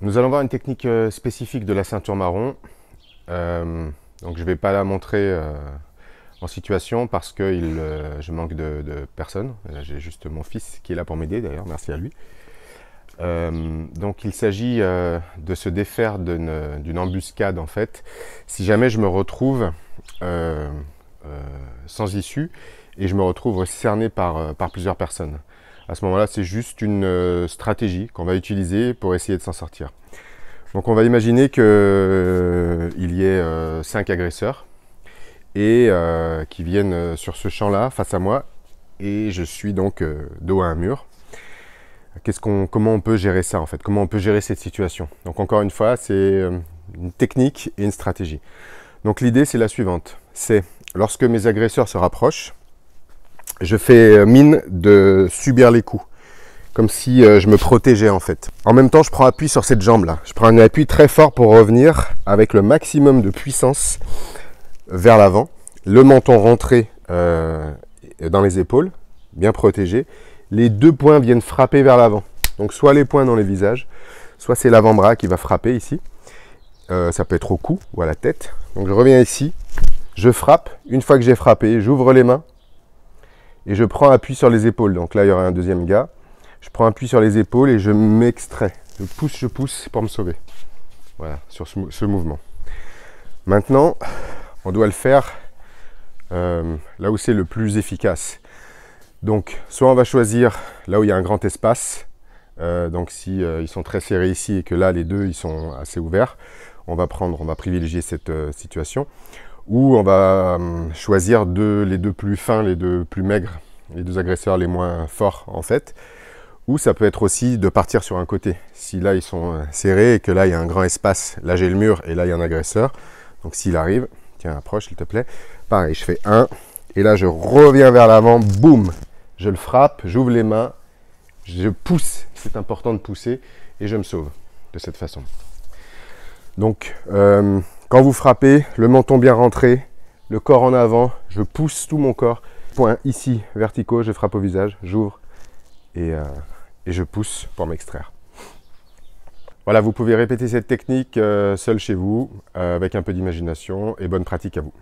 Nous allons voir une technique spécifique de la ceinture marron. Donc je ne vais pas la montrer en situation parce que je manque de personnes. J'ai juste mon fils qui est là pour m'aider d'ailleurs, merci à lui. Donc il s'agit de se défaire d'une embuscade en fait. Si jamais je me retrouve sans issue et je me retrouve cerné par plusieurs personnes. À ce moment-là, c'est juste une stratégie qu'on va utiliser pour essayer de s'en sortir. Donc on va imaginer qu'il y ait 5 agresseurs et qui viennent sur ce champ-là face à moi et je suis donc dos à un mur. Comment on peut gérer ça en fait? Comment on peut gérer cette situation? Donc encore une fois, c'est une technique et une stratégie. Donc l'idée c'est la suivante, c'est lorsque mes agresseurs se rapprochent, je fais mine de subir les coups, comme si je me protégeais en fait. En même temps, je prends appui sur cette jambe-là. Je prends un appui très fort pour revenir avec le maximum de puissance vers l'avant. Le menton rentré dans les épaules, bien protégé. Les deux poings viennent frapper vers l'avant. Donc soit les poings dans les visages, soit c'est l'avant-bras qui va frapper ici. Ça peut être au cou ou à la tête. Donc je reviens ici, je frappe. Une fois que j'ai frappé, j'ouvre les mains et je prends appui sur les épaules. Donc là, il y aura un deuxième gars. Je prends appui sur les épaules et je m'extrais. Je pousse pour me sauver. Voilà, sur ce mouvement. Maintenant, on doit le faire là où c'est le plus efficace. Donc, soit on va choisir là où il y a un grand espace. Donc, si ils sont très serrés ici et que là, les deux, ils sont assez ouverts, on va privilégier cette situation. Ou on va choisir les deux plus fins, les deux plus maigres, les deux agresseurs les moins forts en fait. Ou ça peut être aussi de partir sur un côté. Si là ils sont serrés et que là il y a un grand espace, là j'ai le mur et là il y a un agresseur. Donc s'il arrive, tiens approche s'il te plaît. Pareil, je fais 1 et là je reviens vers l'avant, boum. Je le frappe, j'ouvre les mains, je pousse, c'est important de pousser et je me sauve de cette façon. Donc quand vous frappez, le menton bien rentré, le corps en avant, je pousse tout mon corps. Point ici, verticaux, je frappe au visage, j'ouvre et je pousse pour m'extraire. Voilà, vous pouvez répéter cette technique seul chez vous, avec un peu d'imagination et bonne pratique à vous.